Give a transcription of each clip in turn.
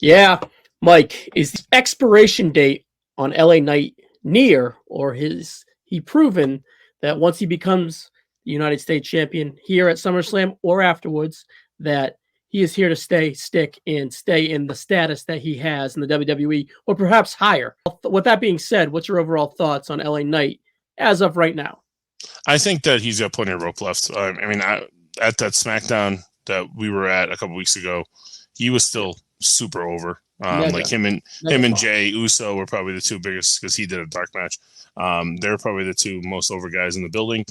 Yeah, Mike, is the expiration date on LA Knight near, or has he proven that once he becomes the United States champion here at SummerSlam or afterwards, that he is here to stay, stick, and stay in the status that he has in the WWE, or perhaps higher? With that being said, what's your overall thoughts on LA Knight as of right now? I think that he's got plenty of rope left. At that SmackDown that we were at a couple weeks ago, he was still super over. Like Mega, him mega and bomb. Jay Uso were probably the two biggest because he did a dark match. They're probably the two most over guys in the building.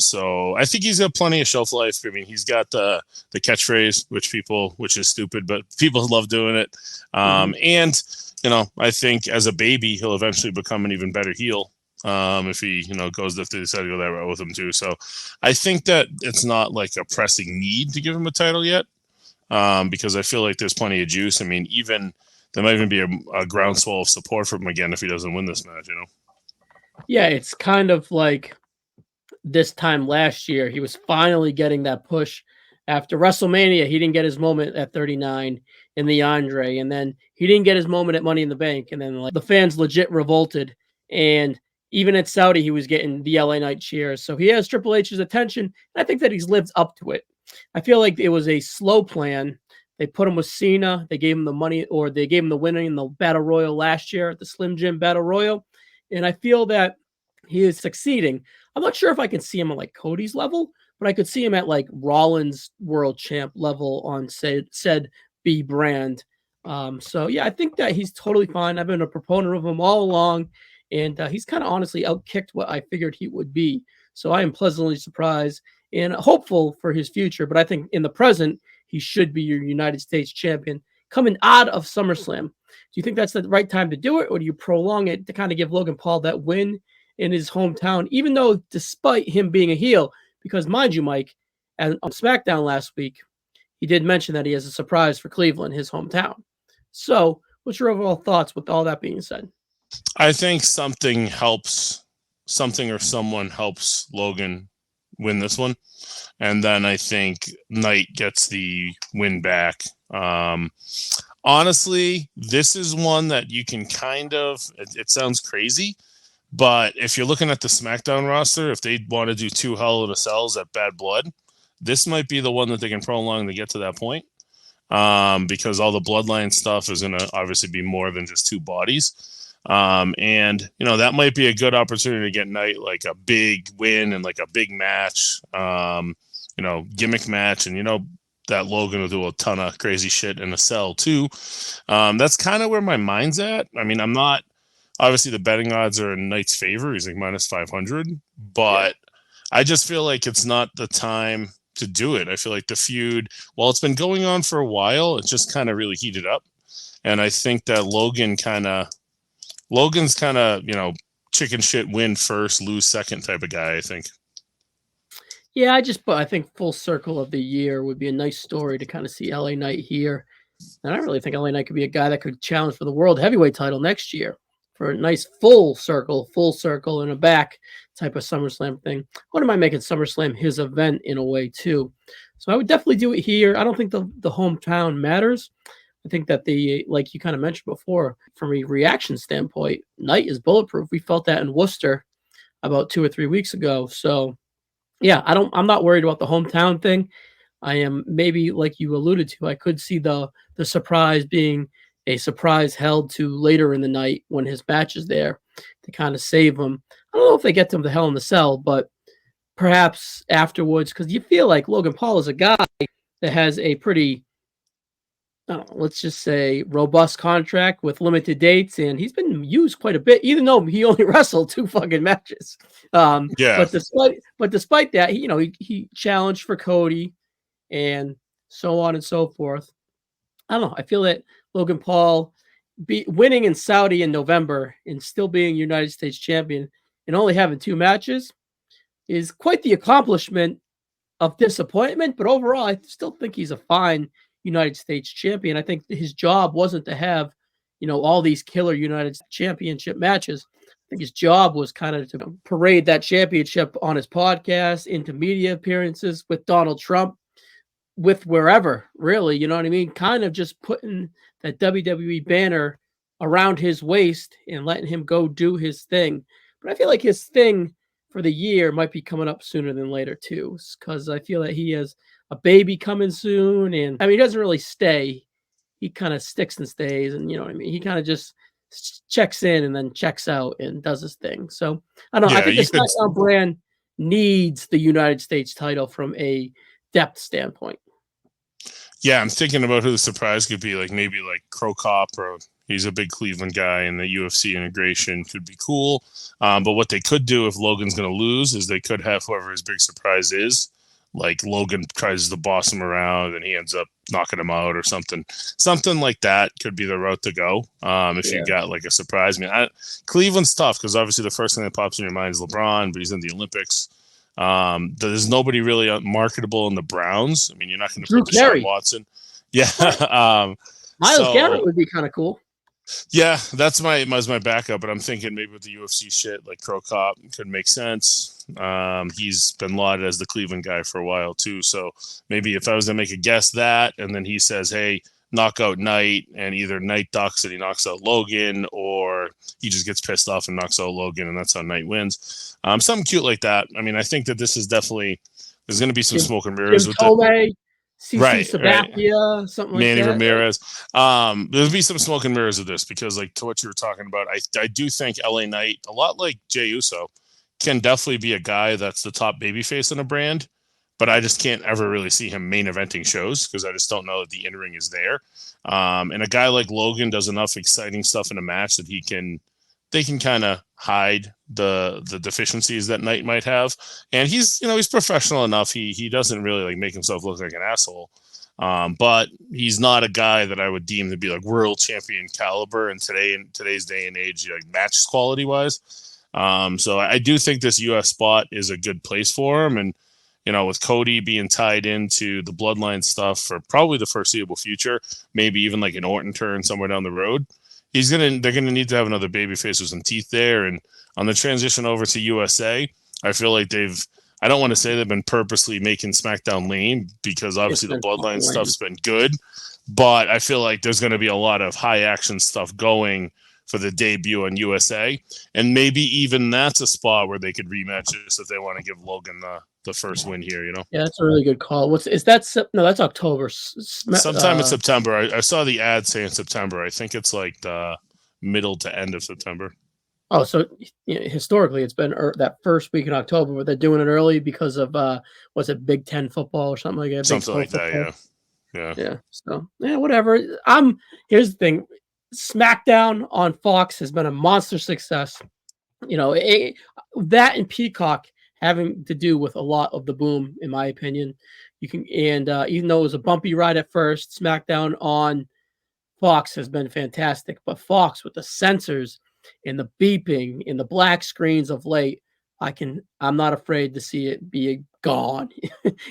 So I think he's got plenty of shelf life. I mean, he's got the catchphrase, which is stupid, but people love doing it. And I think as a baby, he'll eventually become an even better heel. If he, goes, if they decide to go that route with him too. So I think that it's not like a pressing need to give him a title yet. Because I feel like there's plenty of juice. I mean, there might even be a groundswell of support for him again if he doesn't win this match, Yeah, it's kind of like this time last year, he was finally getting that push after WrestleMania. He didn't get his moment at 39 in the Andre, and then he didn't get his moment at Money in the Bank, and then like the fans legit revolted. And even at Saudi, he was getting the LA Knight cheers. So he has Triple H's attention, and I think that he's lived up to it. I feel like it was a slow plan. They put him with Cena. They gave him the money, or they gave him the winning in the Battle Royal last year at the Slim Jim Battle Royal. And I feel that he is succeeding. I'm not sure if I can see him at like Cody's level, but I could see him at like Rollins world champ level on said B brand. So yeah, I think that he's totally fine. I've been a proponent of him all along, and he's kind of honestly outkicked what I figured he would be. So I am pleasantly surprised and hopeful for his future. But I think in the present, he should be your United States champion coming out of SummerSlam. Do you think that's the right time to do it, or do you prolong it to kind of give Logan Paul that win in his hometown, even though despite him being a heel, because mind you, Mike, on SmackDown last week, he did mention that he has a surprise for Cleveland, his hometown. So what's your overall thoughts with all that being said? I think something or someone helps Logan win this one. And then I think Knight gets the win back. Honestly, this is one that you can it sounds crazy, but if you're looking at the SmackDown roster, if they want to do two Hell in a Cells at Bad Blood, this might be the one that they can prolong to get to that point. Because all the bloodline stuff is going to obviously be more than just two bodies. And that might be a good opportunity to get Knight like a big win and like a big match, gimmick match. And, that Logan will do a ton of crazy shit in a cell too. That's kind of where my mind's at. I mean, I'm not, obviously the betting odds are in Knight's favor. He's like minus 500, but I just feel like it's not the time to do it. I feel like the feud, while it's been going on for a while, it's just kind of really heated up. And I think that Logan's kind of, chicken shit, win first, lose second type of guy, I think. Yeah, I think full circle of the year would be a nice story to kind of see LA Knight here. And I really think LA Knight could be a guy that could challenge for the world heavyweight title next year for a nice full circle and a back type of SummerSlam thing. What am I making SummerSlam his event in a way too? So I would definitely do it here. I don't think the hometown matters. I think that like you kind of mentioned before, from a reaction standpoint, Knight is bulletproof. We felt that in Worcester about 2 or 3 weeks ago. So yeah, I'm not worried about the hometown thing. I am, maybe like you alluded to, I could see the surprise being a surprise held to later in the night when his match is there to kind of save him. I don't know if they get to him the Hell in the Cell, but perhaps afterwards, because you feel like Logan Paul is a guy that has a pretty, I don't know, let's just say robust contract with limited dates, and he's been used quite a bit, even though he only wrestled 2 fucking matches. Yeah. But despite that, he challenged for Cody and so on and so forth. I don't know. I feel that Logan Paul winning in Saudi in November and still being United States champion and only having 2 matches is quite the accomplishment of disappointment. But overall, I still think he's a fine United States champion. I think his job wasn't to have, all these killer United Championship matches. I think his job was kind of to parade that championship on his podcast, into media appearances with Donald Trump. with wherever, really, you know what I mean? Kind of just putting that WWE banner around his waist and letting him go do his thing. But I feel like his thing for the year might be coming up sooner than later too, because I feel that he has a baby coming soon, and I mean, he doesn't really stay. He kind of sticks and stays, and you know what I mean. He kind of just checks in and then checks out and does his thing. So I don't know. I Yeah, think the you could. SmackDown brand needs the United States title from a depth standpoint. Yeah, I'm thinking about who the surprise could be. Like maybe like Crow Cop, or he's a big Cleveland guy, and the UFC integration could be cool. But what they could do if Logan's going to lose is they could have whoever his big surprise is. Like Logan tries to boss him around, and he ends up knocking him out or something. Something like that could be the route to go. If you got like a surprise. I mean, Cleveland's tough because obviously the first thing that pops in your mind is LeBron, but he's in the Olympics. There's nobody really marketable in the Browns. I mean, you're not going to put Deshaun Watson. Yeah. Miles Garrett would be kind of cool. Yeah, that's my backup, but I'm thinking maybe with the UFC shit, like Crow Cop could make sense. He's been lauded as the Cleveland guy for a while too. So maybe if I was to make a guess that, and then he says, hey, knockout Knight, and either Knight ducks and he knocks out Logan, or he just gets pissed off and knocks out Logan, and that's how Knight wins. Something cute like that. I mean, I think that this is definitely, there's going to be some smoke and mirrors with it. CC Sabathia, something like Manny that. Ramirez. There'll be some smoke and mirrors of this because, like, to what you were talking about, I do think LA Knight, a lot like Jey Uso, can definitely be a guy that's the top babyface in a brand, but I just can't ever really see him main eventing shows because I just don't know that the in-ring is there. And a guy like Logan does enough exciting stuff in a match that they can kind of hide the deficiencies that Knight might have. And he's professional enough. He doesn't really like make himself look like an asshole. But he's not a guy that I would deem to be like world champion caliber in today's day and age, like match quality wise. So I do think this US spot is a good place for him. And, with Cody being tied into the bloodline stuff for probably the foreseeable future, maybe even like an Orton turn somewhere down the road, they're gonna need to have another babyface with some teeth there. And on the transition over to USA, I feel like I don't want to say they've been purposely making SmackDown lame because obviously the bloodline stuff's been good, but I feel like there's going to be a lot of high action stuff going for the debut on USA. And maybe even that's a spot where they could rematch this if they want to give Logan the first win here, Yeah, that's a really good call. That's October. Sometime in September. I saw the ad saying September. I think it's like the middle to end of September. Oh, so historically it's been that first week in October, but they're doing it early because of was it Big Ten football or something like that? Something like that, yeah. So whatever. Here's the thing: SmackDown on Fox has been a monster success. That and Peacock having to do with a lot of the boom, in my opinion. Even though it was a bumpy ride at first, SmackDown on Fox has been fantastic. But Fox with the censors and the beeping and the black screens of late, I'm not afraid to see it be gone.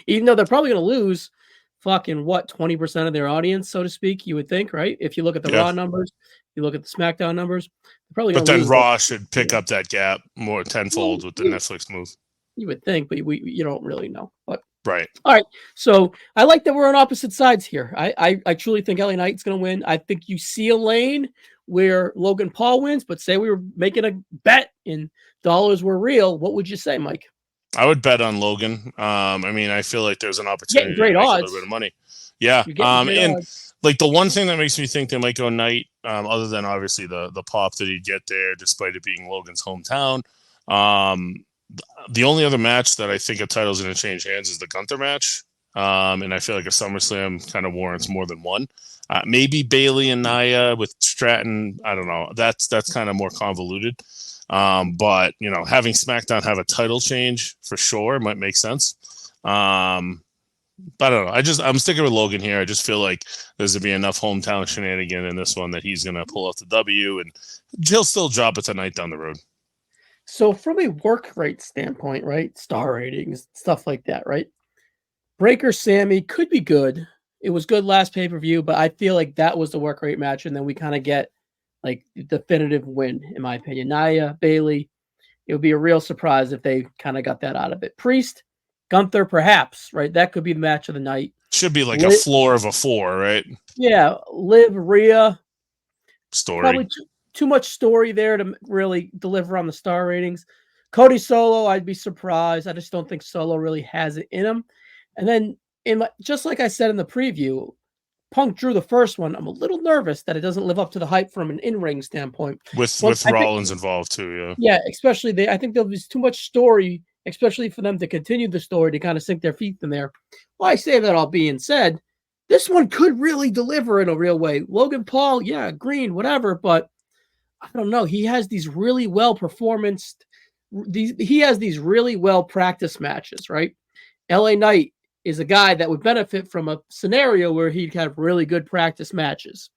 Even though they're probably going to lose fucking 20% of their audience, so to speak, you would think, right? If you look at the Raw numbers, you look at the SmackDown numbers, they're probably going to lose. But then Raw should pick up that gap more tenfold with the Netflix move. You would think, but you don't really know. But right. All right. So I like that we're on opposite sides here. I truly think LA Knight's going to win. I think you see a lane where Logan Paul wins, but say we were making a bet and dollars were real. What would you say, Mike? I would bet on Logan. I mean, I feel like there's an opportunity to make a little bit of money. Yeah. And odds. Like the one thing that makes me think they might go Knight, other than obviously the pop that he'd get there, despite it being Logan's hometown. The only other match that I think a title's going to change hands is the Gunther match. And I feel like a SummerSlam kind of warrants more than one. Maybe Bailey and Nia with Stratton. I don't know. That's kind of more convoluted. But having SmackDown have a title change for sure might make sense. But I don't know. I'm sticking with Logan here. I just feel like there's going to be enough hometown shenanigan in this one that he's going to pull out the W, and he'll still drop it tonight down the road. So from a work rate standpoint, right? Star ratings, stuff like that, right? Breaker Sammy could be good. It was good last pay-per-view, but I feel like that was the work rate match, and then we kind of get like definitive win, in my opinion. Nia, Bailey, it would be a real surprise if they kind of got that out of it. Priest, Gunther, perhaps, right? That could be the match of the night. Should be like a floor of a 4, right? Yeah, Liv, Rhea. Story. Probably too much story there to really deliver on the star ratings. Cody Solo, I'd be surprised. I just don't think Solo really has it in him. And then, just like I said in the preview, Punk drew the first one. I'm a little nervous that it doesn't live up to the hype from an in-ring standpoint. With Rollins involved too, yeah. Yeah, especially I think there'll be too much story, especially for them to continue the story to kind of sink their feet in there. Well, I say that all being said, this one could really deliver in a real way. Logan Paul, yeah, green, whatever, but I don't know. He has these really well he has these really well practiced matches, right? LA Knight is a guy that would benefit from a scenario where he'd have really good practice matches.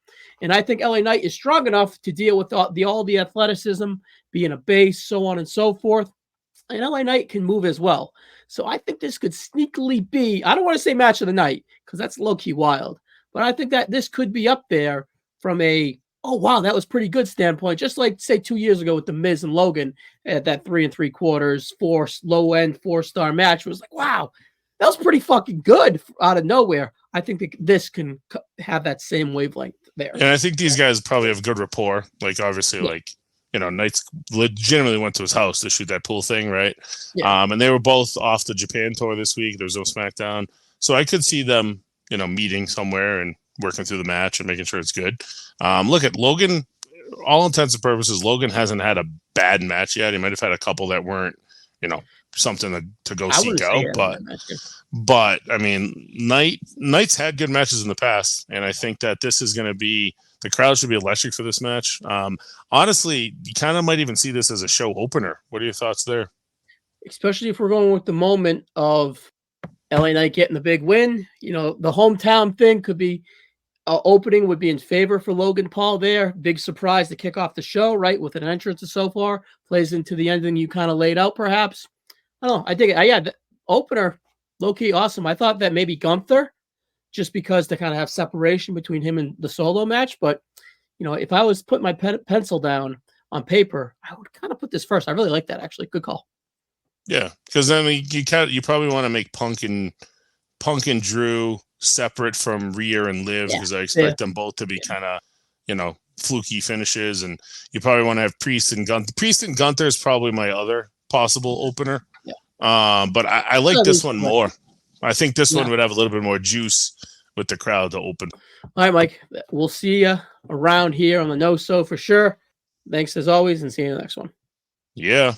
And I think LA Knight is strong enough to deal with all the athleticism, being a base, so on and so forth. And LA Knight can move as well. So I think this could sneakily be, I don't want to say match of the night because that's low-key wild, but I think that this could be up there from a, oh, wow, that was pretty good standpoint. Just like, say, 2 years ago with The Miz and Logan at that 3 3/4, low-end 4-star match. It was like, wow, that was pretty fucking good out of nowhere. I think that this can have that same wavelength there. And I think these guys probably have good rapport. Like, obviously, like, you know, Knights legitimately went to his house to shoot that pool thing, right? Yeah. And they were both off the Japan tour this week. There was no SmackDown. So I could see them, you know, meeting somewhere and working through the match and making sure it's good. Look at Logan, all intents and purposes, Logan hasn't had a bad match yet. He might have had a couple that weren't, you know, something to go seek out. But I mean, Knights had good matches in the past, and I think that this is going to be, the crowd should be electric for this match. Honestly, you kind of might even see this as a show opener. What are your thoughts there? Especially if we're going with the moment of LA Knight getting the big win. You know, the hometown thing could be, opening would be in favor for Logan Paul there. Big surprise to kick off the show, right? With an entrance so far. Plays into the ending you kind of laid out, perhaps. I don't know. I dig it. Yeah, the opener, low-key awesome. I thought that maybe Gunther, just because to kind of have separation between him and the Solo match. But, you know, if I was putting my pencil down on paper, I would kind of put this first. I really like that, actually. Good call. Yeah, because then you probably want to make Punk and Drew separate from Rhea and Liv, because I expect them both to be kind of, you know, fluky finishes. And you probably want to have Priest and Gunther. Priest and Gunther is probably my other possible opener. Yeah. But I like this one more. I think this one would have a little bit more juice with the crowd to open. All right, Mike. We'll see you around here on the No So for sure. Thanks as always, and see you in the next one. Yeah.